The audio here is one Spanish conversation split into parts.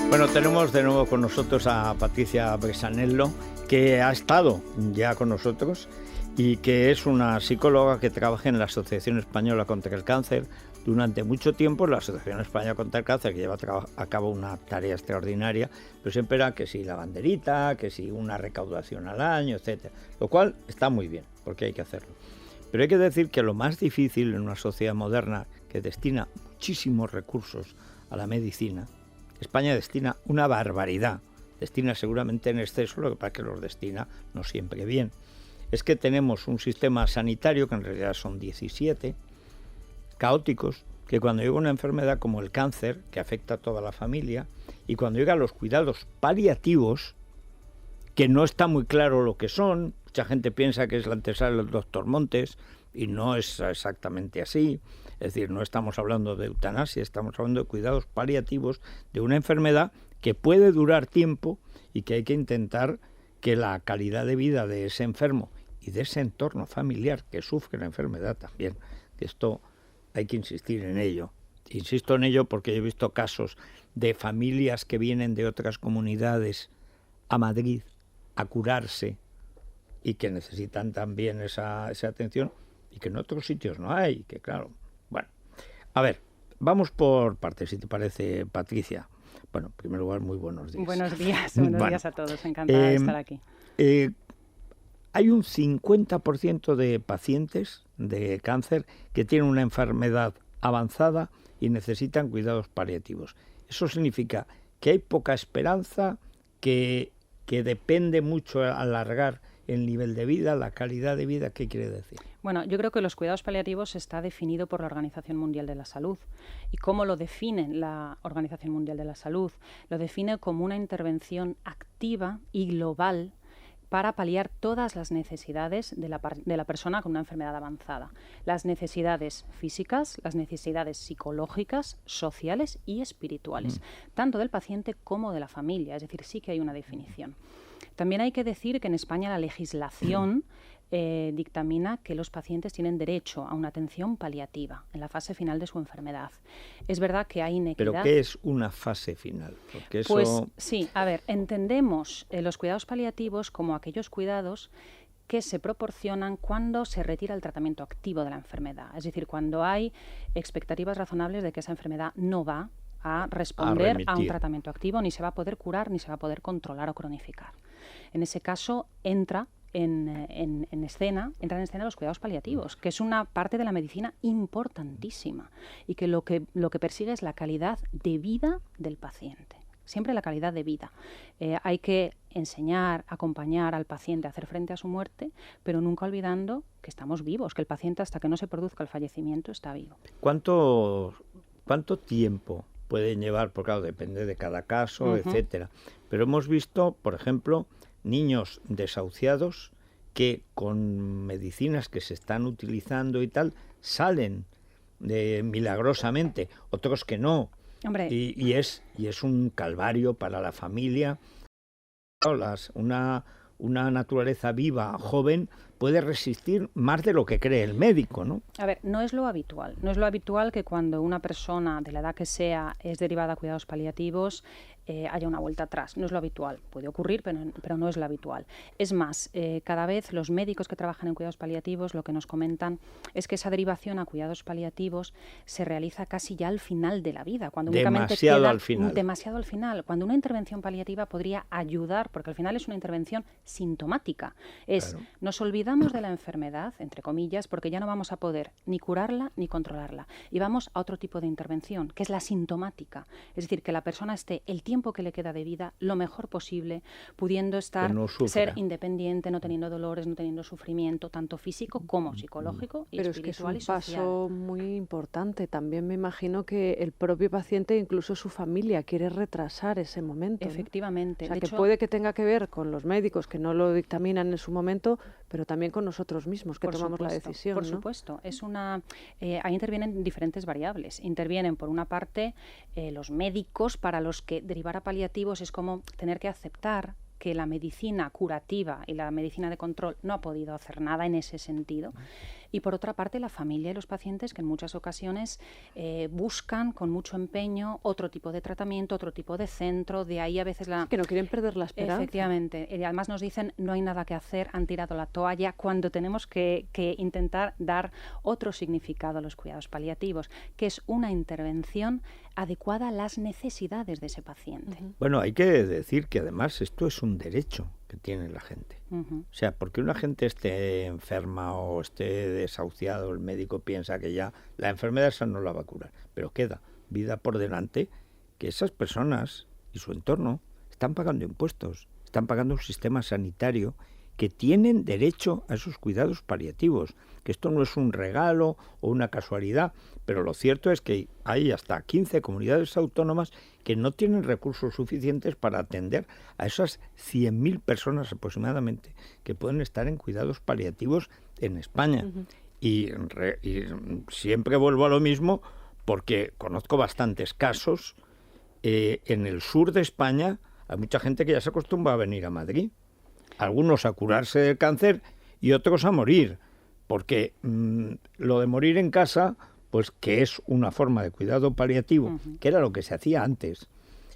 Bueno, tenemos de nuevo con nosotros a Patricia Bresanello, que ha estado ya con nosotros y que es una psicóloga que trabaja en la Asociación Española contra el Cáncer. Durante mucho tiempo la Asociación Española contra el Cáncer, que lleva a cabo una tarea extraordinaria, pero siempre era que si la banderita, que si una recaudación al año, etcétera, lo cual está muy bien, porque hay que hacerlo. Pero hay que decir que lo más difícil en una sociedad moderna que destina muchísimos recursos a la medicina, España destina una barbaridad, destina seguramente en exceso, lo que pasa es que los destina no siempre bien. Es que tenemos un sistema sanitario, que en realidad son 17, caóticos, que cuando llega una enfermedad como el cáncer, que afecta a toda la familia, y cuando llega a los cuidados paliativos, que no está muy claro lo que son, mucha gente piensa que es la antesala del doctor Montes, y no es exactamente así. Es decir, no estamos hablando de eutanasia, estamos hablando de cuidados paliativos de una enfermedad que puede durar tiempo y que hay que intentar que la calidad de vida de ese enfermo y de ese entorno familiar que sufre la enfermedad también, que esto hay que insistir en ello. Insisto en ello porque he visto casos de familias que vienen de otras comunidades a Madrid a curarse y que necesitan también esa atención y que en otros sitios no hay, que claro. Bueno, a ver, vamos por partes, si te parece, Patricia. Bueno, en primer lugar, muy buenos días. Buenos días a todos, encantada de estar aquí. Hay un 50% de pacientes de cáncer que tienen una enfermedad avanzada y necesitan cuidados paliativos. Eso significa que hay poca esperanza, que depende mucho alargar el nivel de vida, la calidad de vida. ¿Qué quiere decir? Bueno, yo creo que los cuidados paliativos está definido por la Organización Mundial de la Salud. ¿Y cómo lo define la Organización Mundial de la Salud? Lo define como una intervención activa y global para paliar todas las necesidades de la persona con una enfermedad avanzada. Las necesidades físicas, las necesidades psicológicas, sociales y espirituales, tanto del paciente como de la familia. Es decir, sí que hay una definición. También hay que decir que en España la legislación dictamina que los pacientes tienen derecho a una atención paliativa en la fase final de su enfermedad. Es verdad que hay inequidad. ¿Pero qué es una fase final? Porque eso... Pues sí, a ver, entendemos los cuidados paliativos como aquellos cuidados que se proporcionan cuando se retira el tratamiento activo de la enfermedad. Es decir, cuando hay expectativas razonables de que esa enfermedad no va a responder a un tratamiento activo, ni se va a poder curar, ni se va a poder controlar o cronificar. En ese caso entran en escena los cuidados paliativos, que es una parte de la medicina importantísima y que lo que persigue es la calidad de vida del paciente. Siempre la calidad de vida. Hay que enseñar, acompañar al paciente a hacer frente a su muerte, pero nunca olvidando que estamos vivos, que el paciente hasta que no se produzca el fallecimiento está vivo. ¿Cuánto tiempo pueden llevar? Porque claro, depende de cada caso, etcétera. Pero hemos visto, por ejemplo, niños desahuciados que con medicinas que se están utilizando y tal, salen milagrosamente, otros que no. Hombre. Y es un calvario para la familia. Una naturaleza viva, joven, puede resistir más de lo que cree el médico, ¿no? A ver, no es lo habitual. No es lo habitual que cuando una persona, de la edad que sea, es derivada a cuidados paliativos, haya una vuelta atrás. No es lo habitual. Puede ocurrir, pero no es lo habitual. Es más, cada vez los médicos que trabajan en cuidados paliativos lo que nos comentan es que esa derivación a cuidados paliativos se realiza casi ya al final de la vida. Cuando demasiado al final. Demasiado al final. Cuando una intervención paliativa podría ayudar, porque al final es una intervención sintomática. Claro. Nos olvidamos de la enfermedad, entre comillas, porque ya no vamos a poder ni curarla ni controlarla. Y vamos a otro tipo de intervención, que es la sintomática. Es decir, que la persona esté el tiempo que le queda de vida lo mejor posible, pudiendo ser independiente, no teniendo dolores, no teniendo sufrimiento, tanto físico como psicológico y espiritual y social. Pero es que es un paso muy importante. También me imagino que el propio paciente, incluso su familia, quiere retrasar ese momento. Efectivamente. ¿No? O sea, de que hecho, puede que tenga que ver con los médicos que no lo dictaminan en su momento, pero también con nosotros mismos que tomamos la decisión. Por ¿no? supuesto. Ahí intervienen diferentes variables. Intervienen, por una parte, los médicos, para los que derivar a paliativos es como tener que aceptar que la medicina curativa y la medicina de control no ha podido hacer nada en ese sentido. Y por otra parte, la familia y los pacientes que en muchas ocasiones buscan con mucho empeño otro tipo de tratamiento, otro tipo de centro, de ahí a veces que no quieren perder la esperanza. Efectivamente. Y además nos dicen no hay nada que hacer, han tirado la toalla, cuando tenemos que intentar dar otro significado a los cuidados paliativos, que es una intervención adecuada a las necesidades de ese paciente. Bueno, hay que decir que además esto es un derecho que tiene la gente. O sea, porque una gente esté enferma o esté desahuciado, el médico piensa que ya la enfermedad esa no la va a curar, pero queda vida por delante, que esas personas y su entorno están pagando impuestos, están pagando un sistema sanitario que tienen derecho a esos cuidados paliativos, que esto no es un regalo o una casualidad, pero lo cierto es que hay hasta 15 comunidades autónomas que no tienen recursos suficientes para atender a esas 100.000 personas aproximadamente que pueden estar en cuidados paliativos en España. Y siempre vuelvo a lo mismo porque conozco bastantes casos. En el sur de España hay mucha gente que ya se acostumbra a venir a Madrid. Algunos a curarse del cáncer y otros a morir, porque lo de morir en casa, pues que es una forma de cuidado paliativo, que era lo que se hacía antes.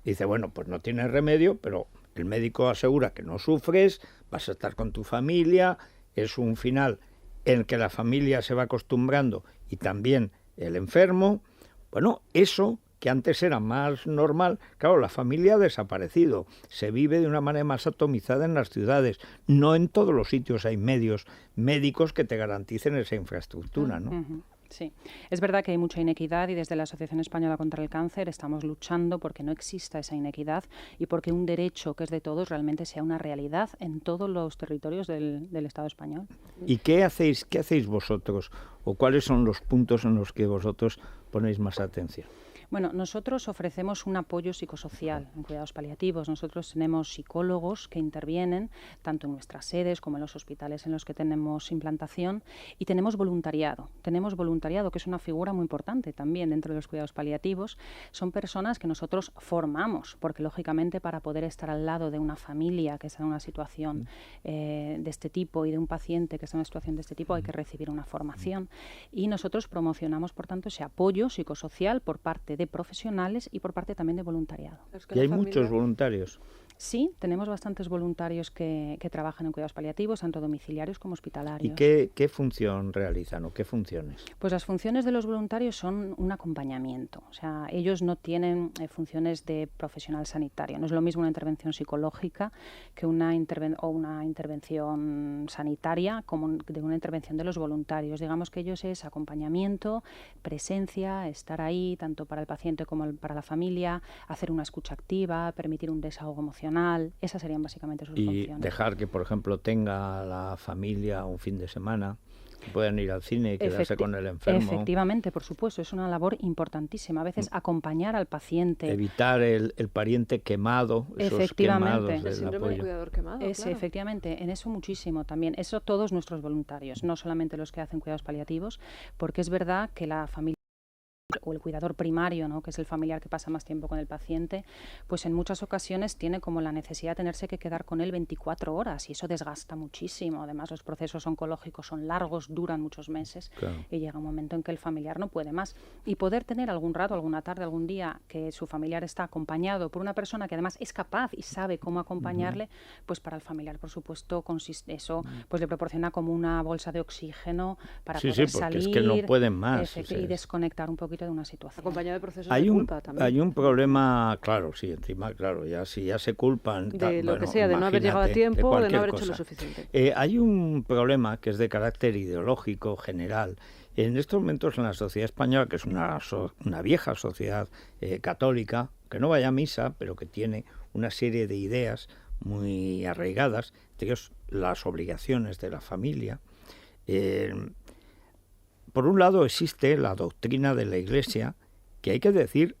Dice, bueno, pues no tienes remedio, pero el médico asegura que no sufres, vas a estar con tu familia, es un final en el que la familia se va acostumbrando y también el enfermo. Bueno, eso que antes era más normal, claro, la familia ha desaparecido, se vive de una manera más atomizada en las ciudades, no en todos los sitios hay medios médicos que te garanticen esa infraestructura, ¿no? Sí, es verdad que hay mucha inequidad y desde la Asociación Española contra el Cáncer estamos luchando porque no exista esa inequidad y porque un derecho que es de todos realmente sea una realidad en todos los territorios del Estado español. ¿Y qué hacéis vosotros o cuáles son los puntos en los que vosotros ponéis más atención? Bueno, nosotros ofrecemos un apoyo psicosocial en cuidados paliativos. Nosotros tenemos psicólogos que intervienen tanto en nuestras sedes como en los hospitales en los que tenemos implantación y tenemos voluntariado. Tenemos voluntariado, que es una figura muy importante también dentro de los cuidados paliativos. Son personas que nosotros formamos, porque lógicamente para poder estar al lado de una familia que está en una situación de este tipo y de un paciente que está en una situación de este tipo hay que recibir una formación. Y nosotros promocionamos, por tanto, ese apoyo psicosocial por parte de profesionales y por parte también de voluntariado. ¿Y hay muchos voluntarios? Sí, tenemos bastantes voluntarios que trabajan en cuidados paliativos, tanto domiciliarios como hospitalarios. ¿Y qué función realizan o qué funciones? Pues las funciones de los voluntarios son un acompañamiento. O sea, ellos no tienen funciones de profesional sanitario. No es lo mismo una intervención psicológica que una intervención sanitaria como de una intervención de los voluntarios. Digamos que ellos es acompañamiento, presencia, estar ahí tanto para el paciente como para la familia, hacer una escucha activa, permitir un desahogo emocional. Esas serían básicamente sus funciones. Y dejar que, por ejemplo, tenga la familia un fin de semana, que puedan ir al cine y quedarse con el enfermo. Efectivamente, por supuesto, es una labor importantísima. A veces acompañar al paciente. Evitar el pariente quemado, esos quemados del síndrome apoyo. del cuidador quemado, claro. Efectivamente, en eso muchísimo también. Eso todos nuestros voluntarios, no solamente los que hacen cuidados paliativos, porque es verdad que la familia o el cuidador primario, ¿no?, que es el familiar que pasa más tiempo con el paciente, pues en muchas ocasiones tiene como la necesidad de tenerse que quedar con él 24 horas y eso desgasta muchísimo. Además, los procesos oncológicos son largos, duran muchos meses, claro, y llega un momento en que el familiar no puede más. Y poder tener algún rato, alguna tarde, algún día que su familiar está acompañado por una persona que además es capaz y sabe cómo acompañarle, pues para el familiar, por supuesto, consiste eso, pues le proporciona como una bolsa de oxígeno para poder salir. Es que no pueden más. Y desconectar un poquito de una situación. Acompañado de procesos de culpa también. Hay un problema, claro, sí, encima, claro, si ya se culpan. De lo que sea, de no haber llegado a tiempo, de no haber hecho lo suficiente. Hay un problema que es de carácter ideológico, general. En estos momentos en la sociedad española, que es una vieja sociedad católica, que no vaya a misa, pero que tiene una serie de ideas muy arraigadas, entre ellos las obligaciones de la familia. Por un lado existe la doctrina de la Iglesia, que hay que decir,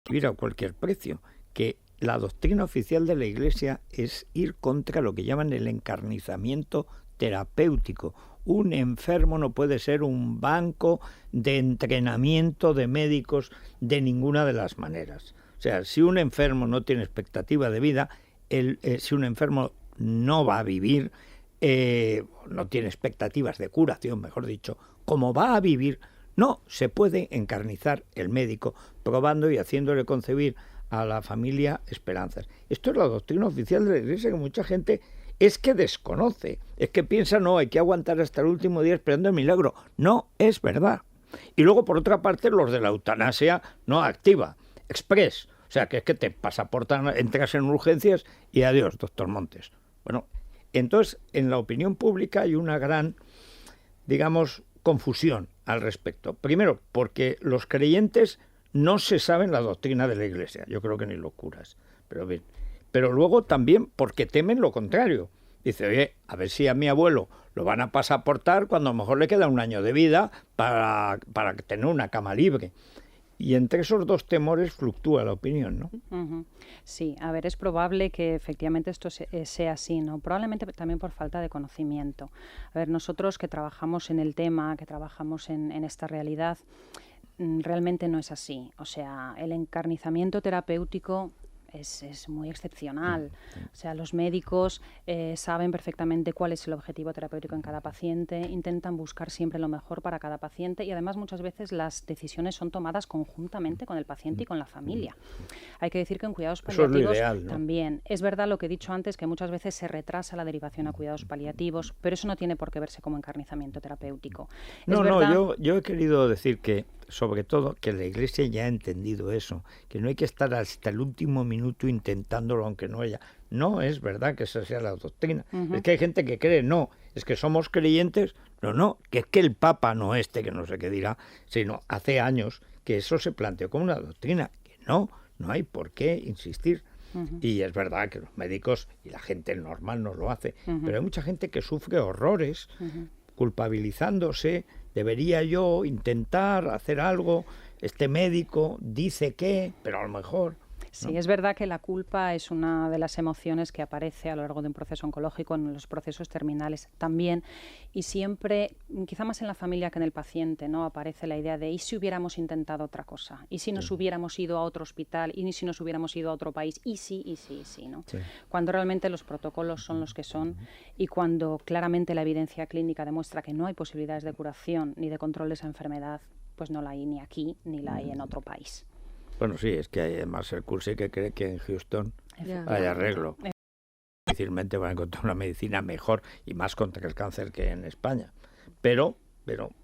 ir a cualquier precio, que la doctrina oficial de la Iglesia es ir contra lo que llaman el encarnizamiento terapéutico. Un enfermo no puede ser un banco de entrenamiento de médicos de ninguna de las maneras. O sea, si un enfermo no tiene expectativa de vida, si un enfermo no va a vivir, no tiene expectativas de curación, mejor dicho, como va a vivir, no se puede encarnizar el médico probando y haciéndole concebir a la familia esperanzas. Esto es la doctrina oficial de la Iglesia que mucha gente es que desconoce, es que piensa, no, hay que aguantar hasta el último día esperando el milagro. No es verdad. Y luego, por otra parte, los de la eutanasia no activa, express. O sea, que es que te pasaportan, entras en urgencias y adiós, doctor Montes. Bueno, entonces, en la opinión pública hay una gran, digamos, confusión al respecto. Primero, porque los creyentes no se saben la doctrina de la Iglesia. Yo creo que ni los curas. Pero bien. Pero luego también porque temen lo contrario. Dice, oye, a ver si a mi abuelo lo van a pasaportar cuando a lo mejor le queda un año de vida para tener una cama libre. Y entre esos dos temores fluctúa la opinión, ¿no? Uh-huh. Sí, a ver, es probable que efectivamente esto sea así, ¿no? Probablemente también por falta de conocimiento. A ver, nosotros que trabajamos en el tema, que trabajamos en esta realidad, realmente no es así. O sea, el encarnizamiento terapéutico es muy excepcional. O sea, los médicos saben perfectamente cuál es el objetivo terapéutico en cada paciente, intentan buscar siempre lo mejor para cada paciente y además muchas veces las decisiones son tomadas conjuntamente con el paciente y con la familia. Hay que decir que en cuidados paliativos eso es lo ideal, ¿no? También es verdad lo que he dicho antes, que muchas veces se retrasa la derivación a cuidados paliativos, pero eso no tiene por qué verse como encarnizamiento terapéutico. No, yo he querido decir que sobre todo que la Iglesia ya ha entendido eso, que no hay que estar hasta el último minuto intentándolo aunque no haya. No es verdad que esa sea la doctrina. Es que hay gente que cree, no, es que somos creyentes, no, que es que el Papa no que no sé qué dirá, sino hace años que eso se planteó como una doctrina, que no hay por qué insistir. Y es verdad que los médicos y la gente normal no lo hace, pero hay mucha gente que sufre horrores culpabilizándose. Debería yo intentar hacer algo, este médico dice que, pero a lo mejor... Sí, ¿no? Es verdad que la culpa es una de las emociones que aparece a lo largo de un proceso oncológico, en los procesos terminales también, y siempre, quizá más en la familia que en el paciente, ¿no? Aparece la idea de ¿y si hubiéramos intentado otra cosa? ¿Y si nos hubiéramos ido a otro hospital? ¿Y si nos hubiéramos ido a otro país? ¿Y sí, ¿no? Sí. Cuando realmente los protocolos son los que son y cuando claramente la evidencia clínica demuestra que no hay posibilidades de curación ni de control de esa enfermedad, pues no la hay ni aquí ni la hay en otro país. Bueno, sí, es que hay además el curso que cree que en Houston hay arreglo. Difícilmente van a encontrar una medicina mejor y más contra el cáncer que en España. Pero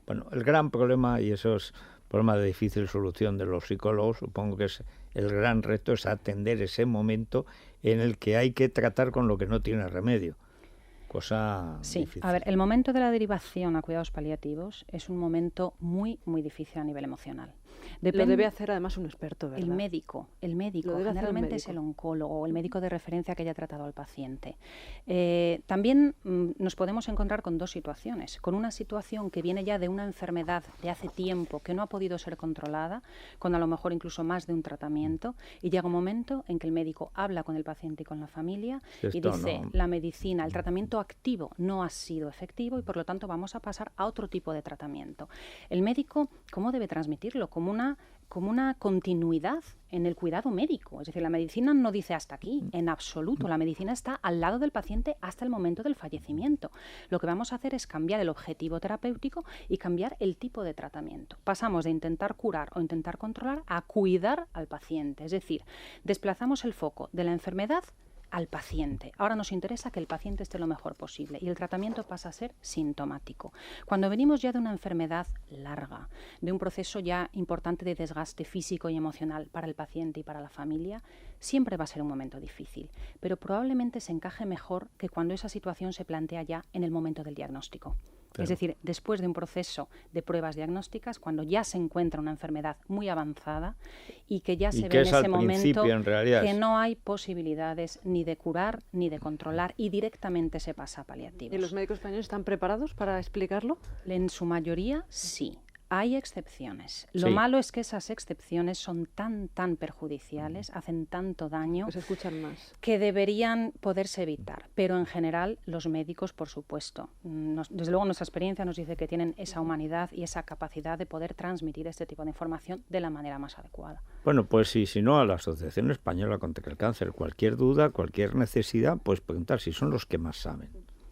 bueno, el gran problema, y eso es problema de difícil solución de los psicólogos, supongo que es el gran reto, es atender ese momento en el que hay que tratar con lo que no tiene remedio. Cosa difícil. A ver, el momento de la derivación a cuidados paliativos es un momento muy, muy difícil a nivel emocional. Lo debe hacer además un experto, ¿verdad? El médico generalmente es el oncólogo o el médico de referencia que haya tratado al paciente. También nos podemos encontrar con dos situaciones. Con una situación que viene ya de una enfermedad de hace tiempo que no ha podido ser controlada, con a lo mejor incluso más de un tratamiento, y llega un momento en que el médico habla con el paciente y con la familia y dice, la medicina, el tratamiento activo no ha sido efectivo y por lo tanto vamos a pasar a otro tipo de tratamiento. El médico, ¿cómo debe transmitirlo? Como una continuidad en el cuidado médico. Es decir, la medicina no dice hasta aquí, en absoluto. La medicina está al lado del paciente hasta el momento del fallecimiento. Lo que vamos a hacer es cambiar el objetivo terapéutico y cambiar el tipo de tratamiento. Pasamos de intentar curar o intentar controlar a cuidar al paciente. Es decir, desplazamos el foco de la enfermedad al paciente. Ahora nos interesa que el paciente esté lo mejor posible y el tratamiento pasa a ser sintomático. Cuando venimos ya de una enfermedad larga, de un proceso ya importante de desgaste físico y emocional para el paciente y para la familia, siempre va a ser un momento difícil, pero probablemente se encaje mejor que cuando esa situación se plantea ya en el momento del diagnóstico. Claro. Es decir, después de un proceso de pruebas diagnósticas, cuando ya se encuentra una enfermedad muy avanzada y que ya se ve en ese momento que no hay posibilidades ni de curar ni de controlar y directamente se pasa a paliativos. ¿Y los médicos españoles están preparados para explicarlo? En su mayoría, sí. Hay excepciones. Lo malo es que esas excepciones son tan perjudiciales, hacen tanto daño, pues escuchan más, que deberían poderse evitar. Pero en general los médicos, por supuesto, desde luego nuestra experiencia nos dice que tienen esa humanidad y esa capacidad de poder transmitir este tipo de información de la manera más adecuada. Bueno, pues si no, a la Asociación Española contra el Cáncer, cualquier duda, cualquier necesidad, pues preguntar si son los que más saben.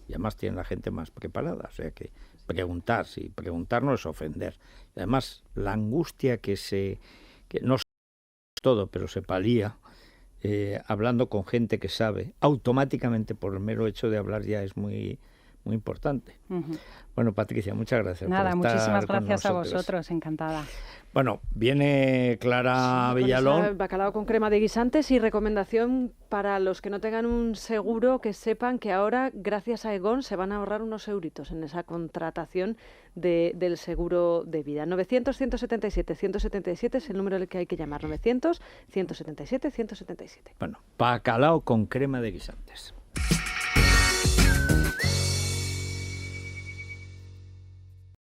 Y además tiene la gente más preparada, o sea que preguntar, sí, preguntar no es ofender. Y además, la angustia que no es todo, pero se palía, hablando con gente que sabe, automáticamente por el mero hecho de hablar ya es muy, muy importante. Bueno, Patricia, muchas gracias. Nada, por estar muchísimas con gracias a nosotros. vosotros, encantada. Bueno, viene Clara Sí, Villalón. con ese bacalao con crema de guisantes y recomendación para los que no tengan un seguro, que sepan que ahora, gracias a Egon, se van a ahorrar unos euritos en esa contratación del seguro de vida. 900-177-177 es el número al que hay que llamar. 900-177-177. Bueno, bacalao con crema de guisantes.